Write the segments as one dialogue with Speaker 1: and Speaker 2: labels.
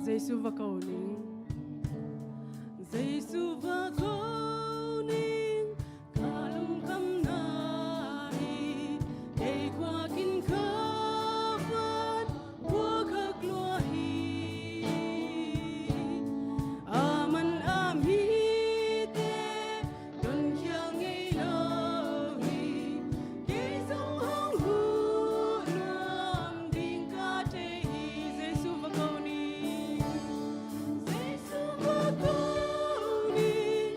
Speaker 1: Giêsu và cầu nín Giêsu và cầu nín cả lòng căm nài để qua kinh khắp vật của các loài aman amite don kyang ei lohi ke song hong hu nam ding ka te Giêsu và cầu nín Giêsu và cầu nín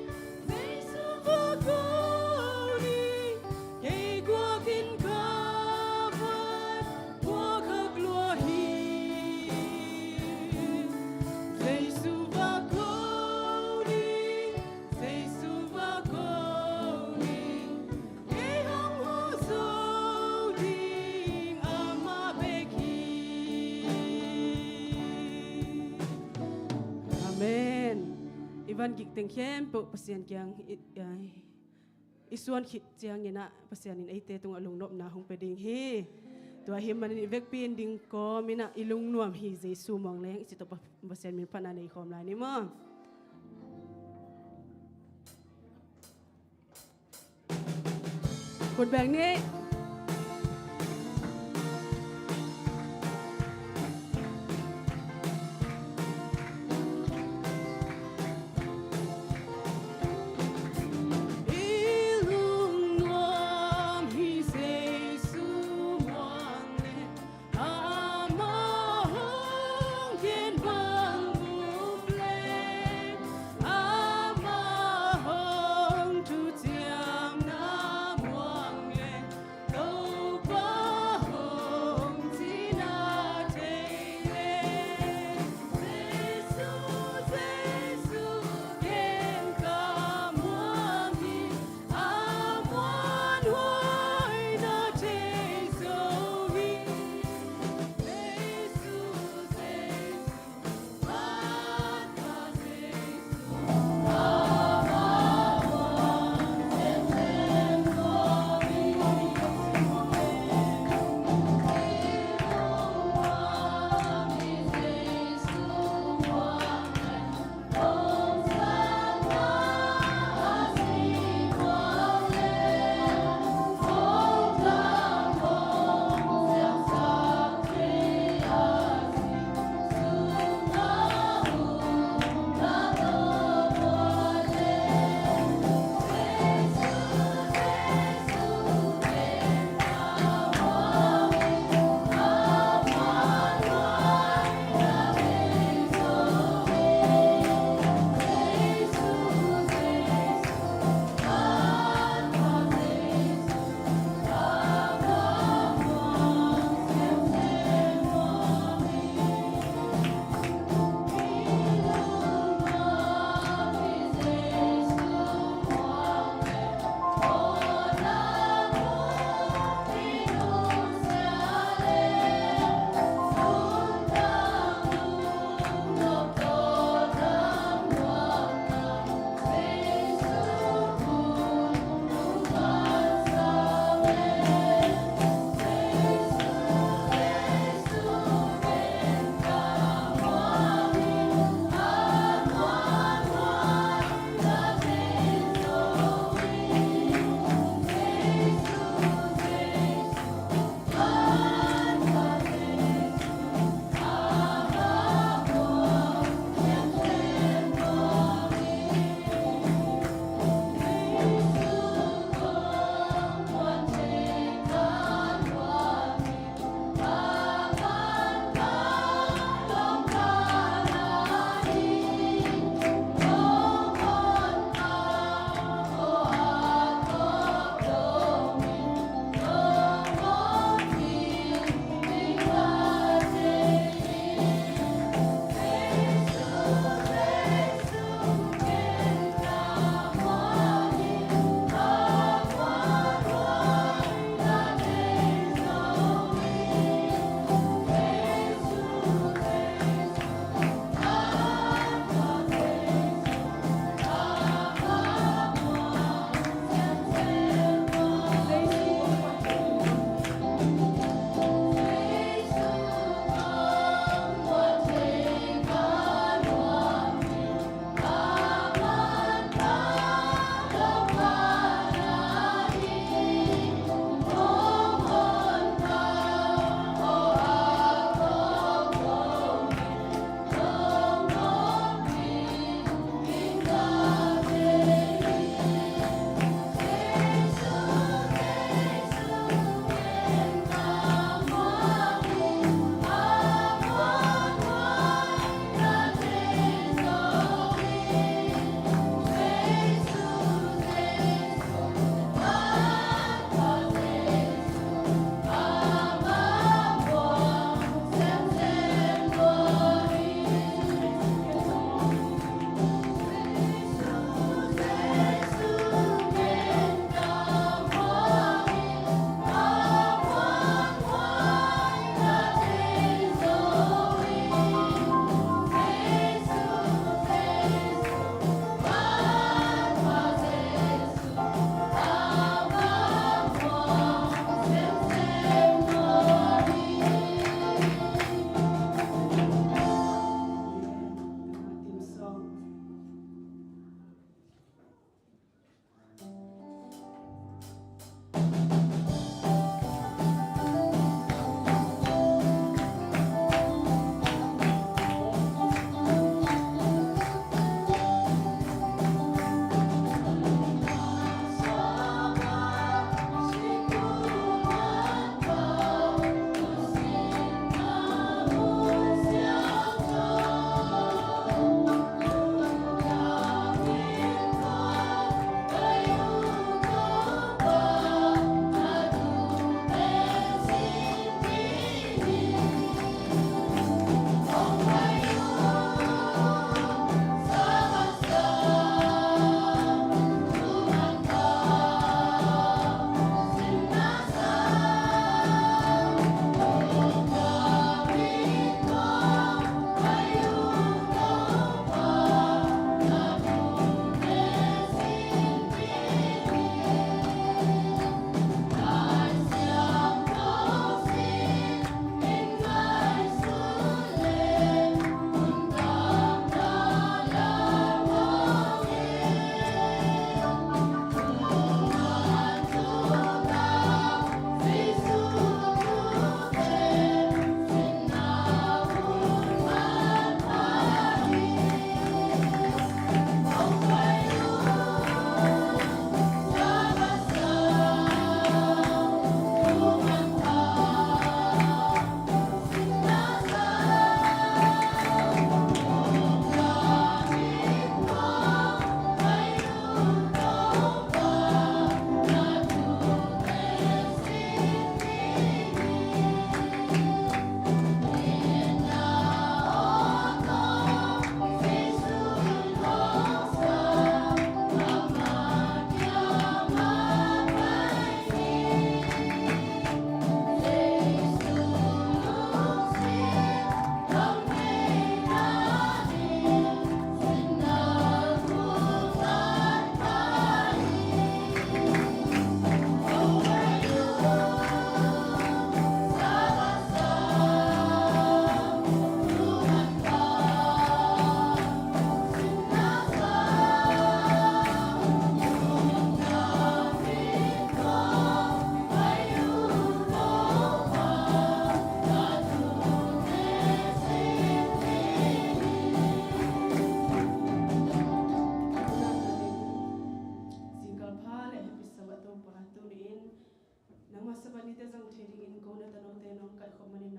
Speaker 1: Giêsu và cầu nín ke qua kinh khắp vật của các loài Giêsu và cầu nín Giêsu và cầu nín ke hong hu so ding ama beki Amen Ivan gik teng khem po pasian kyang isuan khit chiang ina pasian in ate tung alung nop na hong peding hi tua hi man ni vek pin ding ko mina ilung nuam hi Jesu mong leng isi to pasian min pana nei khom lai ni mo kut bang ni ilung nuam hi Jesu mong leng ama hong kien bang bum leng ama hong tu tiam na mong leng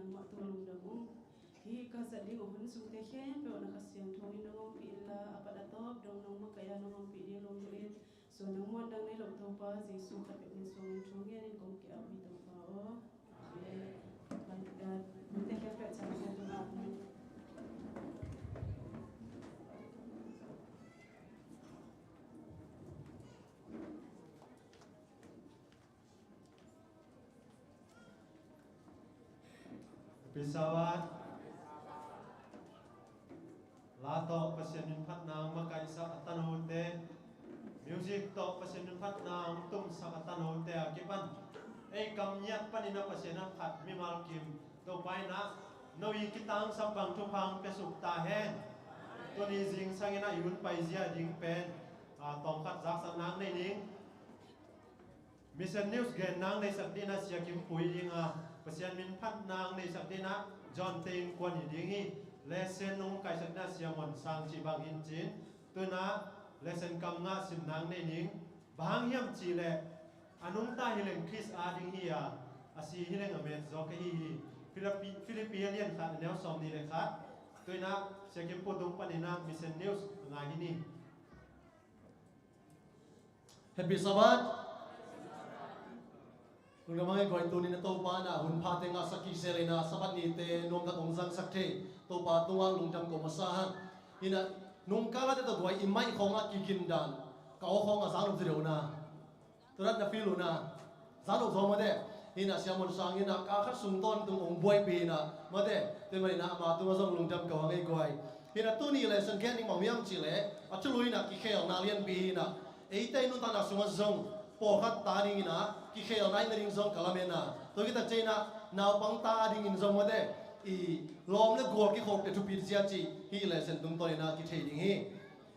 Speaker 1: nang ma tu lung dang hi ka sa ding hun sung te khen pe na ka siam thong ni nong pi la apa da top dong nong ma kaya nong pi di long rin so nang mo dang nei lo to pa jesu ka pe ni song thong ye ni kong ki a wi to pa o amen ban da te ka pe cha sa to ma
Speaker 2: Pisawat Lato pasyanin pat nang makaisa atanute music to pasyanin pat nang tum sa atanute akipan ay kamnyat panina pasyanan pat mimal kim to pai na noi kitang sampang tupang pesuk tahen to ni jing sangina yun pai zia ding pen tong khat jak sang nang nei ning Mission News gen nang nei sakdina sia kim pui dinga pasyan min phat nang nei sakdina John Tin kwan hi ding hi lesson nong kai sakna sia mon sang chi bang hin chin tuna lesson kam nga sim nang nei ning bang hiam chi le anung ta hileng Chris a ding hi ya asi hileng amen zo ke hi Philippine khat neo som ni le khat tuna sia kim pu dung panina Mission News nga hi ni
Speaker 3: Happy Sabbath. Kung naman ay kwento ni na topa na hunpate nga sa kiserena sabat ni te nung katong sang sakte topa tungang nung jam ko masahan ina nung kala dito duay imay ko nga kikindan kao ko nga zanong ziraw na turat na filo na zanong zo mo de ina siya mo sang ina kakat sungton tung ong buhay pina mo de tumay na ama tumazong nung jam ko ngay goy ina tuni le sang kaya ni mamiyang chile at chuluy na kikayang nalian pina eitay nung tanak sumazong pokat taring ina kikhail nai na ring zong kalamena to kita china naw pang ta ding in zong mode I lom le gol ki khop te tu pi sia chi hi le sen tung to na ki thei ding hi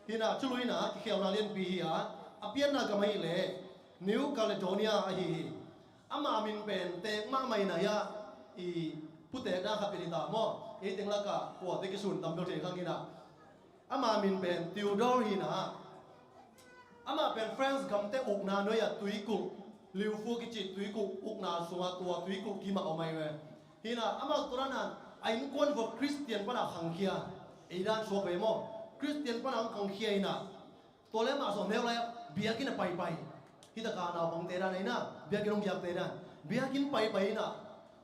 Speaker 3: hina chului na kikhail na len pi hi a apian na ka mai le New Caledonia hi ama min pen te ma mai na ya I pute na kha pirita mo e teng la ka ko te ki sun tam do the khang ina ama min pen Theodore hi na ama pen friends gam te uk na no ya tui ku liu fu ki chi tui ku uk na sunga tua tui ku ki ma o mai we hina ama turanan ain kon vo Christian pa na khang khia eidan so ve mo Christian pa na khang khia ina to le ma so ne la bia ki na pai pai hita ka na bang te ra nei na bia ki rong yak te ra bia kin pai pai na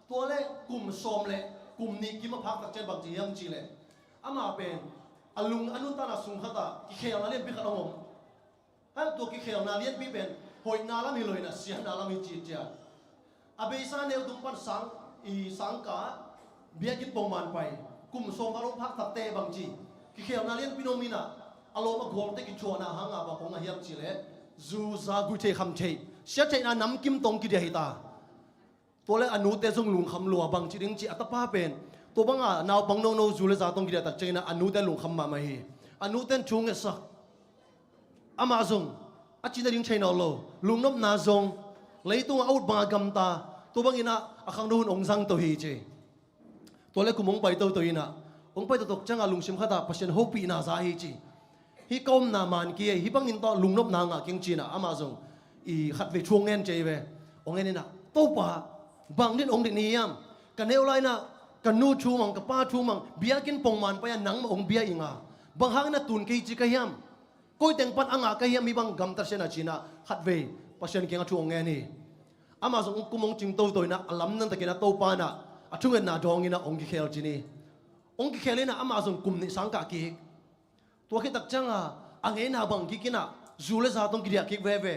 Speaker 3: to le kum som le kum ni ki ma phak tak chen bang ji yang chi le ama pen alung anun ta na sung khata ki khia na le bi kha ong an to ki khia na lien bi pen hoi na la mi loi na sia na la mi chi cha abe sa ne tum pan sang I sang ka bia kin pong man pai kum song ka long phak tak te bang chi ki khia na lien pinomina alo ma gol te ki chona hanga ba kong a hiam chi le zu za gu che kham che sia che na nam kim tong ki de hi ta to le anu te jong lung kham lua bang chi ding chi atapa pen to banga naw bang no no zu le za tong ki de tak che na anu te lung kham ma mai hi anu ten chung e sak ama zong achina ding chaina lo lung nop na zong leitung out ba gam ta to bang ina akhang nun ong sang to hi che to le kumong pai to ina ong pai to tok changa lung sim khata pasien hopi na za hi chi hi kom na man ki hi bang in to lung nop na nga king china ama zong I khat ve chuang ngen che ve ong en na to pa bang din ong din ni yam kan neu lai na kan nu chu mang ka pa chu mang bia kin pong man pa ya nang ong bia inga bang hang na tun ke chi ka yam koi teng pan anga ka hiam mi bang gam tar sena china khat ve pasien kenga chu ong ni ama zong kumong ching to toina alam nan ta kena to pa na achung na dong ina ong ki khel chini ong ki khelina ama zong kum ni sang ka ki to ki tak changa ange na bang ki kina zule za tong ki dia ki ve ve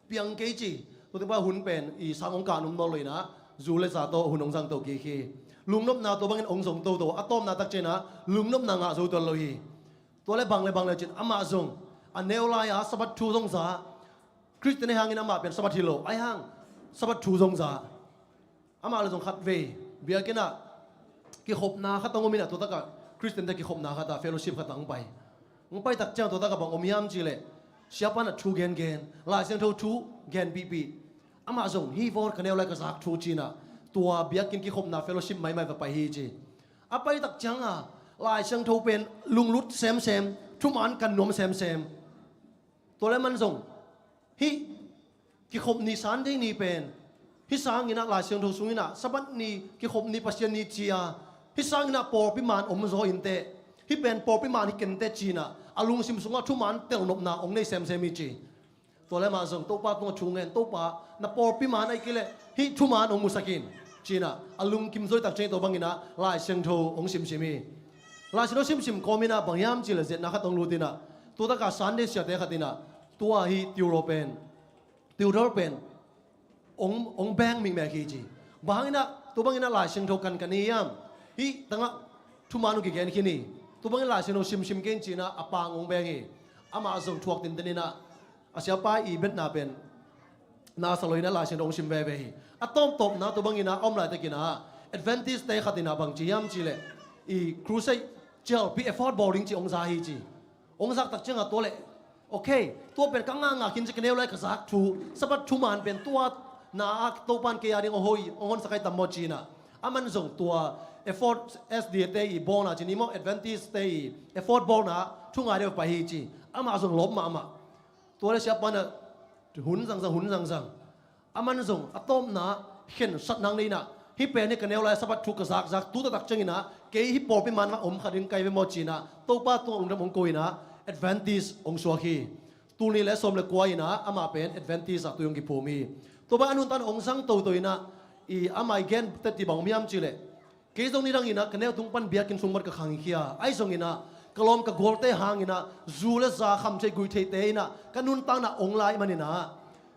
Speaker 3: piang ke chi to te ba hun pen I sang ong ka num no loi na zule za to hun ong sang to ki khi lung nop na to bang ong zong to atom na tak chena lung nop na nga zo to lo hi to le bang le chin ama zong aneu la ya sabat thu zong za Christian hang ina ma pen sabat hilo ai hang sabat thu zong za ama le zong khat ve bia kena ki khop na khatang omina to taka Christian ta ki khop na khata fellowship khatang pai ong pai tak chang to taka bang omiam chi le siapa na thu gen la seng tho thu gen pp ama zong hi vor kaneu la ka zak thu china tua bia kin ki khop na fellowship mai va pai hi chi apai tak chang a lai seng tho pen lung lut sem thu man kan nom sem to le man zong hi ki khop ni san ding ni pen ฮิสังอินะลายเสียงทูสุงอินะสบัดนี้กิขบนี้ปัสยานีจียฮิสังอินะปอปิมานอมโซอินเตฮิเป็นปอปิมานฮิเกนเตจีนะอลุงซิมสุงะทุมันเตลนบนาองในเซมเซมิจีตัวเลมาส่งตัวป้าตัวชูเงินตัวป้านับปอปิมานไอ้กิเลฮิทุมันองมุสกินจีนะอลุงกิมโซตักเจตัวบังอินะลายเสียงทูองซิมซิมีลายเสียงทูซิมซิมโคมินะบางยามจีเลเจนะขัดตรงรูตินะตัวตะกาสันเดชเตะขัดตินะตัวฮิติวโรเป็นองแบงมิงแมกีจีบางอินะตัวบางอินะลายเสียงทูกันกันนี่ยามฮิตั้งทุมานุกิเกนคินีตัวบางลายเสียงชิมเกนจีนะอปางองแบงฮีอามาส่งทวกตินตินนะอาเซียป้ายอีเบ็ดนาเป็นนาสลอยนะลายเสียงชิมเบเบฮีอะต้อมตบนะตัวบางนะอมลายตะกินะแอดเวนทิสเตขัดตินะบางจียามจีเลอีครูเซเจลพีเอฟฟอร์ดบอลลิงจีองซาฮีจีองซักตักเจงอ่ะตัวเละโอเคตัวเป็นกังงากินจะกินเอวไรกษักทูสบัดทุมันเป็นตัวนาตัวปันเกียร์ดิงโอ้โหองสกายตัมโมจีนะอามันส่งตัวeffort SDT บอลนะจีนี่มั้ง advantage เตย effort บอลนะทุ่งอะไรไปฮีจีอามาส่งลบมาตัวเลเสียปันน่ะหุ่นสังอามันส่งอะตอมนะเห็นสัตว์นังนี่นะฮิเป็นนี่กันเอวไรสบัดทุกกษักตัวตักจังนะเกยฮิปโปไปมันมาขัดดินไกไปโมจีนะตัวป้าตัวองค์ดำองกุยนะ advantage องสวาคีตัวนี้และสมเลกวยนะอามาเป็น advantage ตัวยังกิภูมิตัวบ้านนุ่นตันองสังตัวนะอีอามาเกนเตติบังมิยามจีเลเกยตรงนี้ดังอินะกันเอวทุ่งปันเบียกินสมบัติกับขังขี้ยไอ้ทรงอินะกลอมกับโกลเตหางอินะจูเลซาคำใจกุยเทเตอินะกันนุ่นตันนะองไลมันอินะ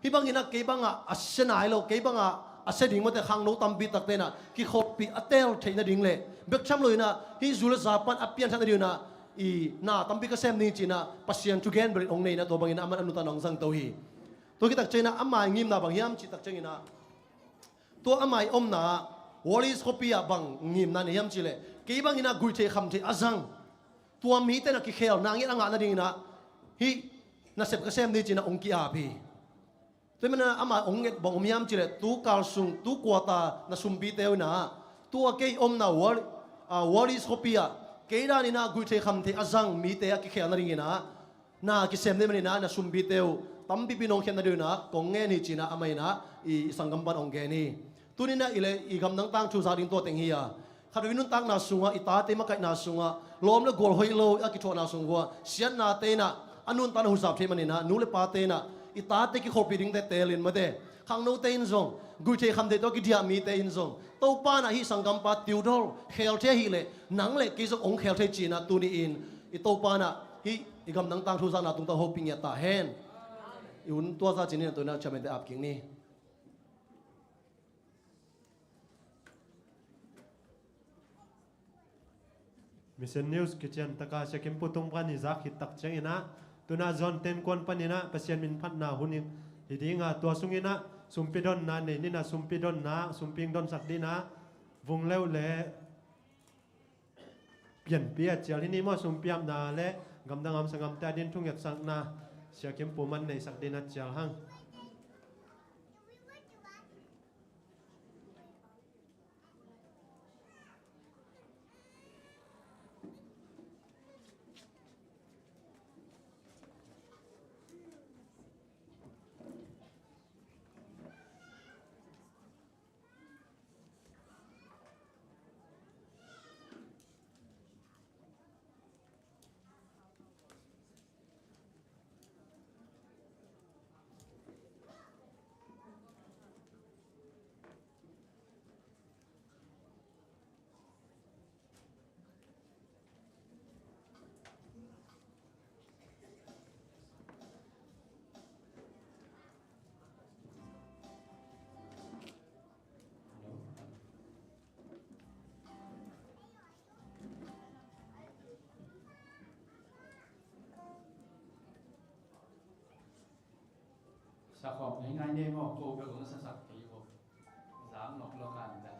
Speaker 3: ฮิบังอินะเกยบังอ่ะอัศนายโลเกยบังอ่ะอาเสดิ่งมาแต่ขังโนตัมบิตักเตนะกิขบปีอัตเตลเทนะดิ่งเลยเบิกช้ำเลยนะฮิจูเลซาปันอัปเปียนทันเดียวนะอีน่าตัมบิกเซมนี่จีนะปัสยันจูเกนบริองเนี่ยนะตัวบังอินะมันอนุตันองสังตัวฮีตัวกิตักเจนะอามางิมนะบางยามจิตักเจนะตัวอามาอมนะวอลิสโคปียบังงิมนะเนี่ยยามจิเลกี่บังอินะกุยเทคำเทอาซังตัวมีแต่นักกิเคลนางยิ่งงานนั่นเองนะฮีน่าเสพกเซมนี่จีนะองกิอาพีตัวมันอามาองเงบังอมยามจิเลตัวกาลซุงตัวกัวตาน่าซุมบีเตวนะตัวเกยอมนะวอลิสโคปียเกยด้านี่นะกุยเทคำเทอาซังมีแต่กิเคลนั่นเองนะน่ากิเซมนี่มันน่าซุมบีเตวตั้มปีพี่น้องเขียนนั่นเองนะกงเงินนี่จีนะอามานะอีสังกัมปันองเกนี่ตัวนี้นะอีกำนังตั้งชูซาดิงตัวเต็งเฮียขัดวินุนตั้งนาสุงะอีตาเตมะไก่นาสุงะล้อมแล้วกอลหอยโลอากิโตนาสุงะเสียนนาเตนะอันนุนตันหุสับเทมันนี่นะนูเลปาเตนะอีตาเตกิขบปีดิงเตเตลินมาเดขังโนเตอินซงกุยเทคำเตตัวกิเดียมีเตอินซงตัวป้านะฮิสังกัมปัดติวดอลเขลเทฮิเลหนังเลกิจองเขลเทจีนะตัวนี้อินอีตัวป้านะฮิอีกำนังตั้งชูซานาตุงตาโฮปิงยาตาเฮนอีอุ่นตัวซาจีนี่ตัวนั้นจะเป็นแต่อับกิงนี่
Speaker 2: มิสเซนนิวส์กิจยันตะกาเชคิมปุตุงปันนิจักฮิตตักเจงนะตัวน่าจอนเต็นกวนปันนี่นะเปเซียนมินพันนาหุนิฮิดีงาตัวสุงินะสุมปิดอนนาเนนี่นะสุมปิดอนนาสุมปิงดอนสักดีนะวงเลี้ยวเล่เปลี่ยนเปียเจียที่นี่มั่วสุมเปียมนาเล่กำดังอัมสังกัมแต่ดินทุ่งหยักสักนาเชียคิมปุมันในสักดีนะเจียหัง
Speaker 4: สักขอบง่ายๆเนี่ยมอกโกกับองค์สักทีผมสามหนอกโลกันแต่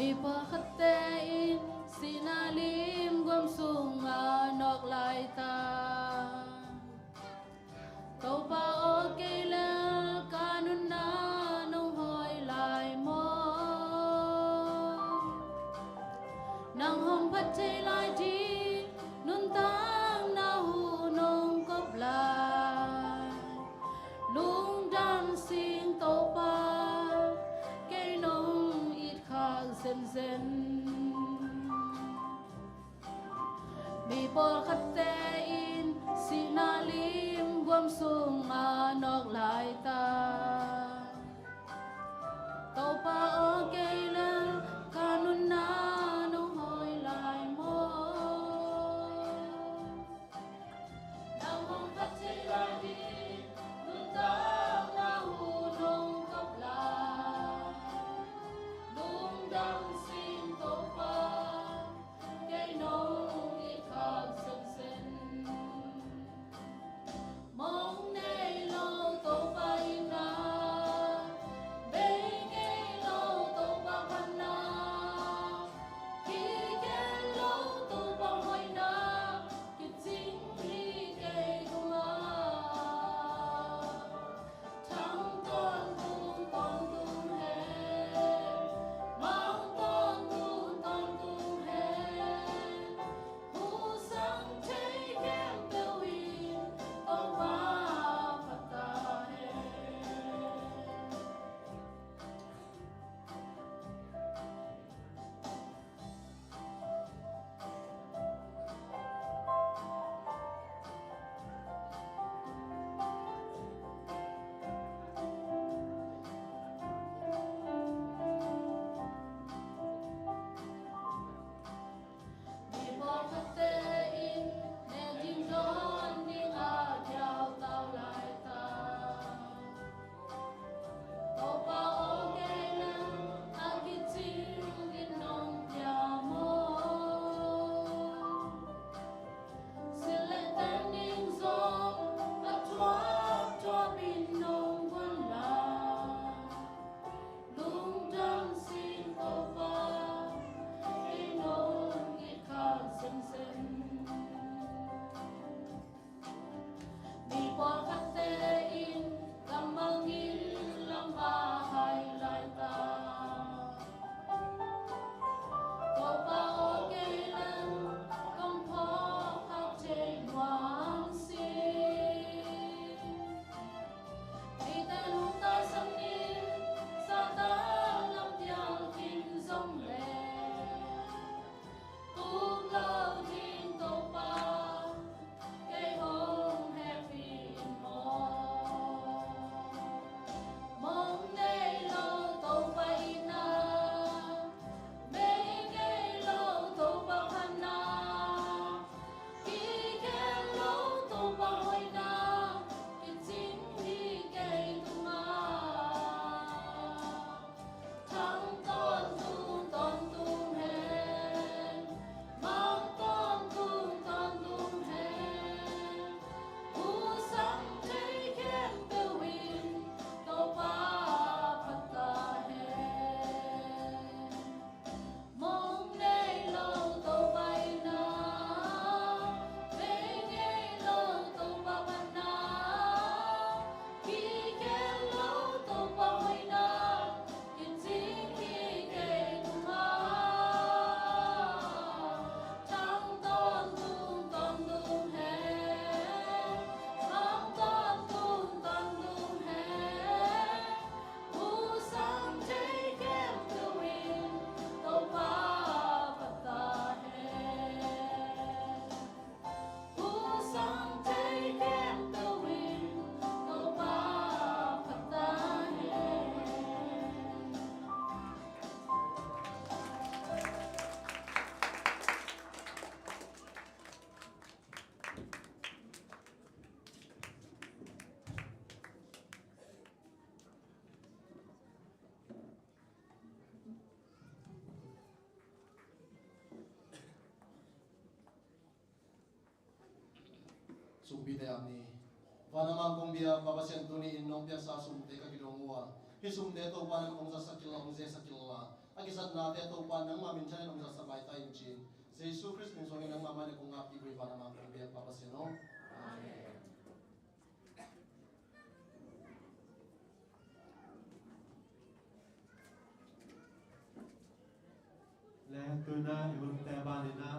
Speaker 5: mi pakhatein sinalim gom sunga nok lai ta tàu pa o kailan kanun na nong hoi lai mo nang hom phat chai lai ti nun tang na hu nong kop lai lung dan sing tàu pa cây nong ít khác zen zen mi bol khát te in sinalim guam sung anok lai ta tàu pa o kailan kanun na nong hoi lai mo nang hong khát chai lai đi nun ta na hu nong kap lai lung dang sin tàu pa cây nong ít khác zen zen mong nay lâu tàu pa ina bay ngay lâu tàu pa panna khi cái lâu tàu pa hoài na cái chính li cây công a thăng con tung hè mang con tung hè hu sang thấy kem bêu in tàu pa pata hè mi bol khát te in nè dinh don ding a chao tao lai ta tàu pa o kailan a kiching in nong pia mo sile tan ning zong a chua bin nong quan la lung dang sin tàu pa cây nong ít khác zen zen mi bol khát te in gamal ngin lam ba hai lai ta tàu pa o kailan kam pho khát chai ngoan si mi ta lung ta sam ni sa ta lam piang kin zong le tung lao tin tàu pa cây home happy mo mong nay lâu tàu pa ina bay ngay lâu tàu pa panna khi cái lâu tàu pa hoài na cái chính đi cây tung a thăng con tung hè mang con tung hè hu sang thấy kem bêu in tàu pa pata hè mong nay lâu tàu pa ina bay ngay lâu tàu pa panna khi cái lâu tàu pa hoài na cái chính đi cây tung a thăng con tung hè mang con tung hè hu sang thấy kem bêu in tàu pa pata hè hu sang thấy kem bêu in tàu pa pata hè
Speaker 3: sumbi te amni vanamang kumbia babasian tuni in nong pia sa sumte ka gidongwa hisum de to pa nang sa sakil ong je sakil la agisat na de to pa nang mamin chan ong sa sabay ta inchin Jesus Christ min so nang mama ne kung api bui pa namang kung biyak papasino amen.
Speaker 2: le tuna iun te banina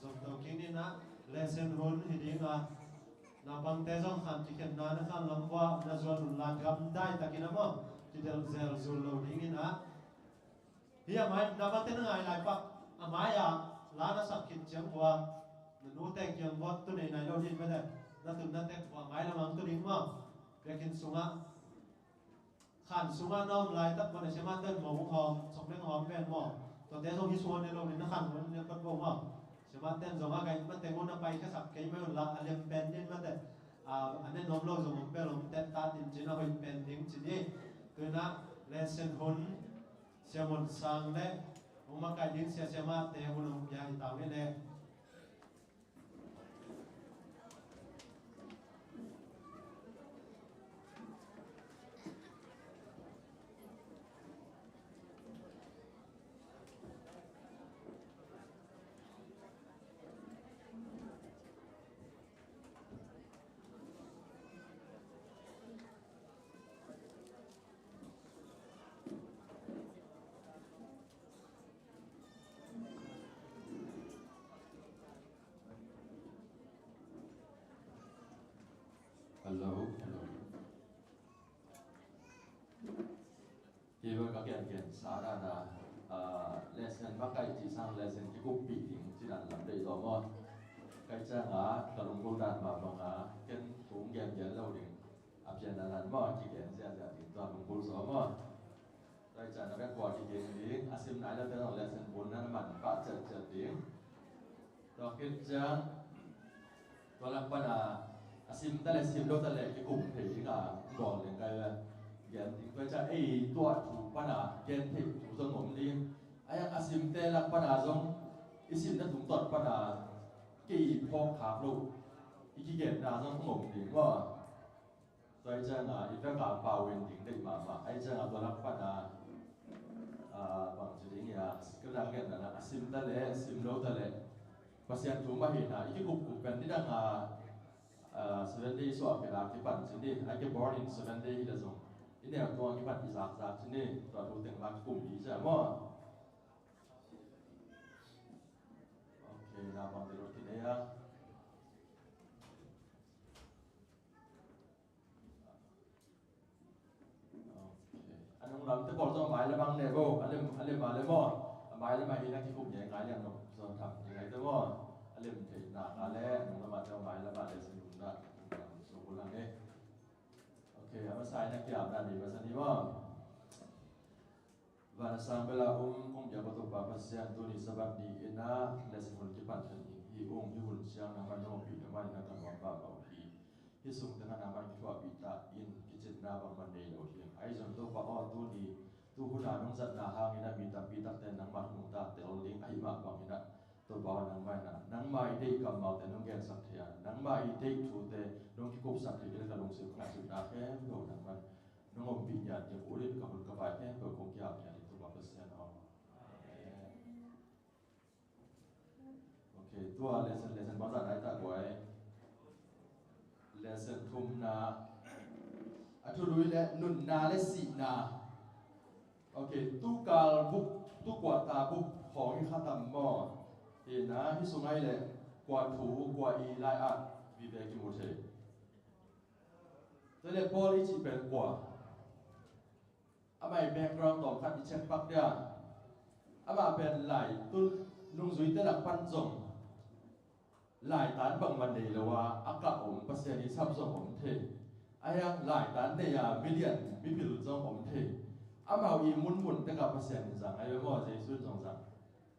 Speaker 2: zong to kinina lesson hun hidinga na bang te zong khan tiket na khan longwa na zon lan gam dai takina mo tidel zel zul lo dingina hiya mai na ba te ngai lai pak amaya la na sakit chang wa nu te kyang bot tu nei nai lo din ba da na tu na te wa ngai la mang tu ding mo bekin sunga khan sunga nom lai tak ba na sema ten mo hom sok leng hom pen mo to te zong hi suan ne lo ni na khan mon ne pat bo mo sema ten zong a gai ma te mon na pai ka sak kai me la alem pen din ma te ane nom lo zong pe lom ten ta tin china hoi pen ding chi ni tu na lesson hun semon sang le uma kai din se sema te hun ya hi ta me le
Speaker 4: Hello, hello. Khi mà các kiện kiện xả ra là lesson bắc cái chỉ sang lesson cái cục bị tiếng chỉ đặt làm đầy rồi mà cái trang á cả đồng cô đạt mà bằng cái cũng kiện kiện lâu đỉnh áp dụng là làm mà chỉ kiện sẽ tiếng toàn đồng cô số mà cái trang nó biết qua chỉ kiện tiếng asim nãy là cái lesson 4 nó mạnh phát chật tiếng rồi cái trangตัวหลักปัญหาซิมแต่ละซิมเราแต่ละที่กลุ่มเพจที่ก่อนเลยกันเลยอย่างที่ก็จะตัวถูกปัญหาเกณฑ์ที่ถูกสงบนี้ไอ้ยังซิมแต่ละปัญหาตรงซิมนั้นถูกตัดปัญหากี่พอขาดลูกอีกเกณฑ์น่าจะสงบดีว่าตัวไอ้เจ้าอีกแล้วการป่าเวนดิ้งได้มาไอ้เจ้าตัวหลักปัญหาบางจุดนี้ก็ได้เกณฑ์นะซิมแต่ละซิมเราแต่ละpasien tu mahin iki group ben di dang 7 days so ke la ke pan sini I ke born in 7 days ila zong ini aku ang ke pan izak sini tu tu teng la kum di sa mo okay na bang di roti ya okay anong lam te bol so mai la bang ne bo alem ma le mo mai la mai na ki kum ye ngai yang no so tham ngai te mo alem te na ale no ma te mai la ba le sin da so bulan ne okay ama sai na kiam dan ni pasani mo và sang bela kong ya bato pa pasyan tu ni sabab di ina lesimul ki pan than hi hi hun siang na man no pi na man na kan wa ba ba hi sung tanga na man ki thwa pi ta in ki chin na bang man nei lo hian ai zon to pa o tu ni tu huna nong zat na hang ina mi ta pi ta ten nang ma hung ta tel ling ai ma bang ina to ba nang mai na nang mai dei kam ma te nong gen sak thia nang mai dei thu te nong ki kop sak thia ka long se ka su na ke lo nang man nong om pi nya ke urin ka hul ka ba ke ko kong kya nya okay tua lesson bao giờ đại ta của lesson thum na thu lui le nun na le si na okay tu kal buk tu kwa ta buk hong hi khatam mo thì na hi sungai le kwa thu kwa i lai at vi ve ki mu the te le poli chi pen kwa amai background tom khat i check pak dia ama pen lai tu nung zui te la pan zong lại tán bằng vấn đề là aka ổn bác sĩ đi sắp xong ổn thế ai ăn lại tán đây million people trong ổn thế am hào ý muốn tất cả bác sĩ rằng ai mới gì xuân trong rằng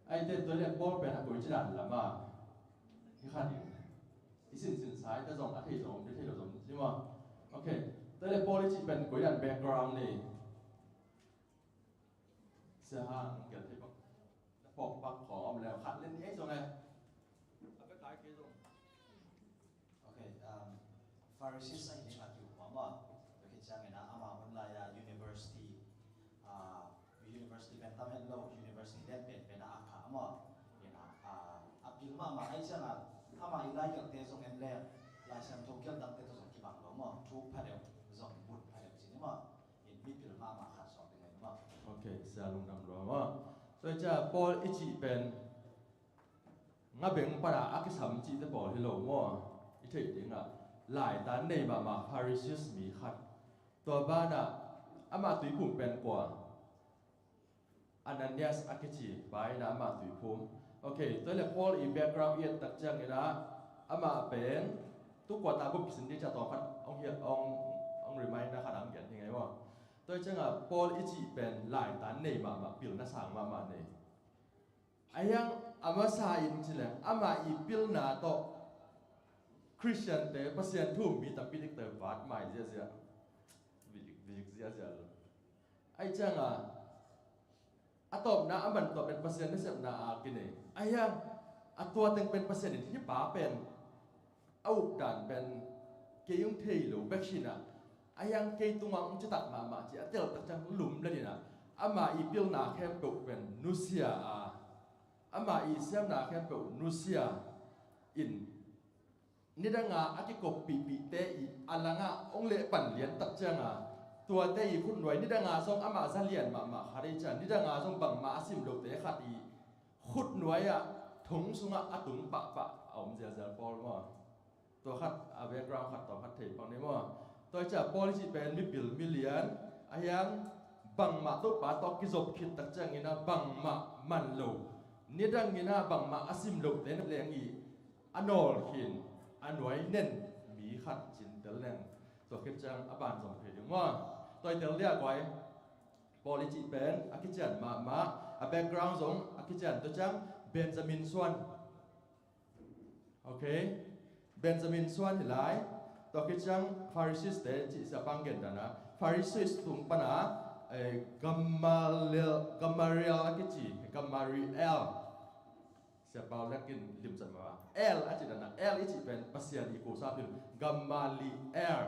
Speaker 4: ai tên tôi lại bố bên học chỉ đàn là mà cái khăn ý xin sai ta dòng thầy dòng thế thầy dòng nhưng mà ok tôi lại bố chỉ bên cuối đàn background này sẽ hàng kiểu thế bọc bọc khó ông là khăn lên ấy rồi này
Speaker 6: Okay, Pharisees ay hindi ati umama. Bakit siya nga na ama online university มอเห็นพิลมามาไอ้เจ้ามาอีไลกับเตส่งเงินแรงลายเส้นทงเกี่ยวดังเตส่งกี่บางมอทุกพันเดียวส่งบุญพันเดียวจริงมอเห็นมีพิลมาขาดสองยังไงมอ
Speaker 4: โอเคเสียลุงนำรอว่าโดยจะปอลอิจิเป็นงับเบ่งปราอักษรจีจะบอกให้เราว่าอีเทียงหลายด้านในมาพาริซิสมีขัดตัวบ้านอามาตุยพุ่มเป็นกว่าอันนั้นเนี่ยสักทีไปนะอามาตุยพุ่มโอเคตัวเล็กพอลอีแบ็กกราวด์เอียดตักจังนี่นะอามาเป็นทุกกว่าตาบุกสินที่จะต่อขัดองเฮียองรีมายนะขัดอังเกียนยังไงวะตัวจังพอลอีจีเป็นหลายด้านในมาปิลน่าสั่งมาเนี่ยไอ้ยังอามาสายจริงๆเลยอามาอีปิลน่าโตคริสเตียนเตะเปอร์เซ็นต์ทุ่มมีตั้งปีเตะวัดใหม่เสียวิจิเสียไอ้จังอะตบนะอันมันตบเป็นเปอร์เซ็นต์ที่เสียนะกินเองไอ้ยังตัวเต็งเป็นเปอร์เซ็นต์ที่ป๋าเป็นเอาดันเป็นเกยุงเทยหรือเบกชินะไอ้ยังเกยตัวมันจะตัดมาจีเตลตัดจังหลุมเลยนะอามาอีปิลนาแค่เปิดเป็นนูเซียอามาอีเซียนาแค่เปิดนูเซียอินนี่ดังอากิกบปีเตอีอันละงองเล่ปั่นเลียนตัดจังตัวเตอีคุณรวยนี่ดังส่งอามาซาเลียนมาฮาริจันนี่ดังส่งบังมาซิมโลเตขัดอีขุดรวยถงสุงอาตุงปะเอาเสียพอลมั้งตัวขัดอาเวกราวขัดต่อขัดเทปังนี่มั้งตัวจะพอลิจิเป็นมิลเลียนอายังบังมาตุปะตอกิจบคิดตัดจังนี่นะบังมามันโลนี่ดังนี่นะบังมาซิมโลเตนั่นเองอีอันโนลหินอันไว้เน้นมีขัดจินเตลแรงตัวคิดจังอบานสมเพยงว่าตัวเตลเรียกไว้พอลิจิเป็นอากิจันมาแบ็กกราวด์สงอากิจันตัวจังเบนจามินส่วนโอเคเบนจามินส่วนที่ไรตัวคิดจังฟาริสิสเตจิสปังเกนดานะฟาริสิสตุงปนะกัมมาเรียลอากิจิกัมมารีเอลsiapa lagi lim sama L aja dana L itu pen pasien iku sapil Gamali L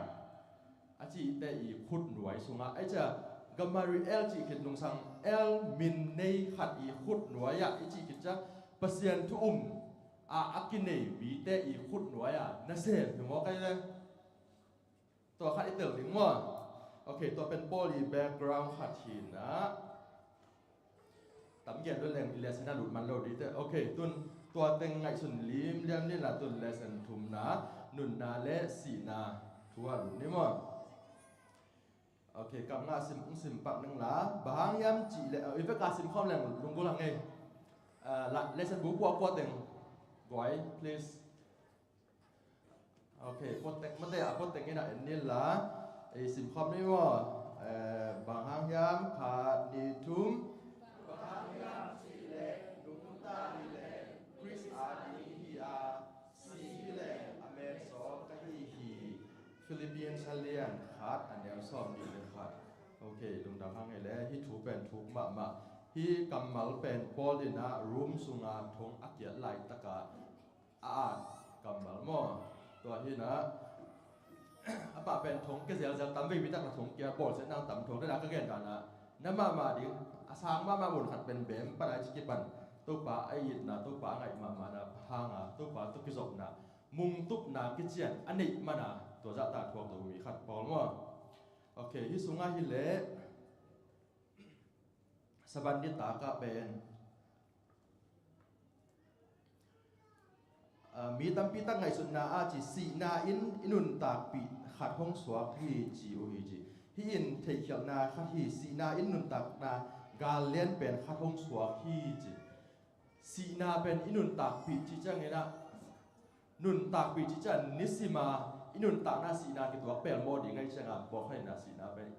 Speaker 4: aja te i khut nuai sunga aja Gamali L ji kit nung sang L min nei khat i khut nuai ya ichi kitja pasien tu akine bi te i khut nuai ya na se mo kai le to khat i tel ling mo okay to pen poly background khat hin naตำเกียรติด้วยแรงอิเลสนาหลุดมันโลดีแต่โอเคตุนตัวเต็งไงสุนลิมเลี้ยงนี่ละตุนเลสันทุมนะนุนนาและสีนาทัวหลุดนี่มั้งโอเคกับงาซิมปักนึงละบางยามจีเลยอีเฟกาซิมข้อมแรงลุงกูหลังไงละเลสันบุกวัวเต็งไว้ please โอเคพอเต็งมันได้พอเต็งนี่นะอันนี้ละไอซิมข้อมนี่ว่าบางยามขาดดีทุ่มฟิลิปปินส์เลียนขาดอันเดียวซ้อมดีเลยขาดโอเคลุงดาวข้างไงแล้วที่ถูเป็นถูกมาที่กำมัลเป็นพอลินะรูมสุงาทงอักเกียไหลตะกากำมัลมั่วตัวที่นะอาป่าเป็นทงเกษตรจะตั้มวิ่งไปตั้งทงเกียร์บอลเส้นนั่งตั้มทงได้แล้วก็เกินกันนะนั่นมาดิสร้างมาหมุนหัดเป็นเบมปนายจิกิปันตุป่าไอยิดนะตุป่าไงมานะพางตุป่าตุกิศกนะมุงตุกนากิเจียนอันนี้มานะตัวจะตัดพวกตัวมีขัดปองว่าโอเคที่สุงาฮิเลสบันดิตากะเป็นมีตั้มปีตั้งไงสุนนาอาจิสีนาอินุนตากปีขัดห้องสวกที่จีโอฮีจีที่อินเทเขียวนาขัดที่สีนาอินุนตากนากาเลียนเป็นขัดห้องสวกที่จีสีนาเป็นอินุนตากปีจีจังไงนะนุนตากปีจีจันนิสิมาอินุนตากนาสีนากิตัวเปลโมดีไงจังอ่ะบอกให้นาสีนาเป็น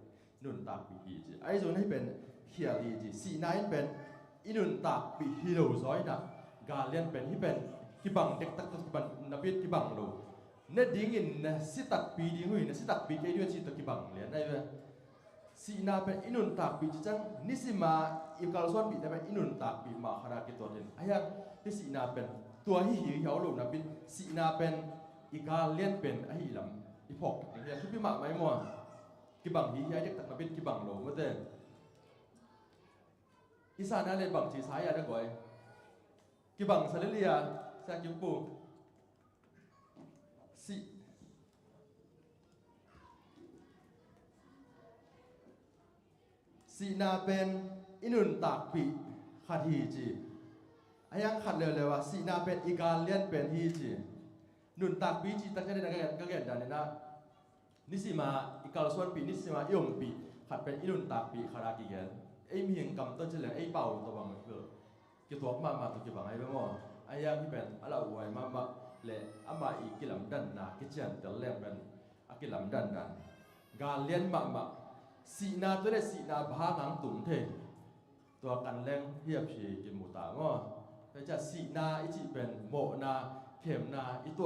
Speaker 4: นุนตากปีฮีจีไอ้ส่วนให้เป็นเขียวฮีจีสีนาอินเป็นอินุนตากปีฮีโร่ซอยนะกาเลียนเป็นที่เป็นกิบังเด็กตักกิบังนับเป็นกิบังโลเนื้อดิ้งนะสิตักปีดิ้งหุยนะสิตักปีแค่ด้วยสิตักกิบังเลียนได้ไหมสีนาเป็นอินุนตากปีจังนิสิมาอีกาลส่วนปีแต่เป็นอินุนตากปีมาขนาดกี่ตัวเด่นไอ้ยังที่สีนาเป็นตัวที่หิวเหาโลนับเป็นสีนาเป็นอีกาเลียนเป็นไอ้ลำอีพอกอย่างเงี้ยทุกปีมาไม่มั่วกิบังหิวเด็กตักนับเป็นกิบังโลไม่ได้อีสานนั่นเลยบังจีสายอะไรก่อย
Speaker 7: กิบังสเลเลียสักกิปูสีนาเป็นอินุนตากปีขัดฮีจีอายังขัดเร็วๆว่าสีนาเป็นอีกาเลียนเป็นฮีจีนุนตากปีจีตั้งใจในนักเรียนดันนะนิสิมาอีกาลส่วนปีนิสิมาอิองปีขัดเป็นอินุนตากปีขารากิเกนไอมีเหงกำต้นเฉลี่ยไอเป่าตัวบังเกิดกี่ตัวมาตัวกี่บังไอ้บ้างวะอายังที่เป็นอะไรอวยมาเลยอามาอีกิลำดันนะกิจจันเตลเล่เป็นอากิลำดันกันกาเลียนมาสีนาตัวนี้สีนาบางังตุ่มเทตัวกันแรงเทียบชีกินหมูตางอแต่จะสีนาอีจีเป็นโมนาเข็มนาอีตัว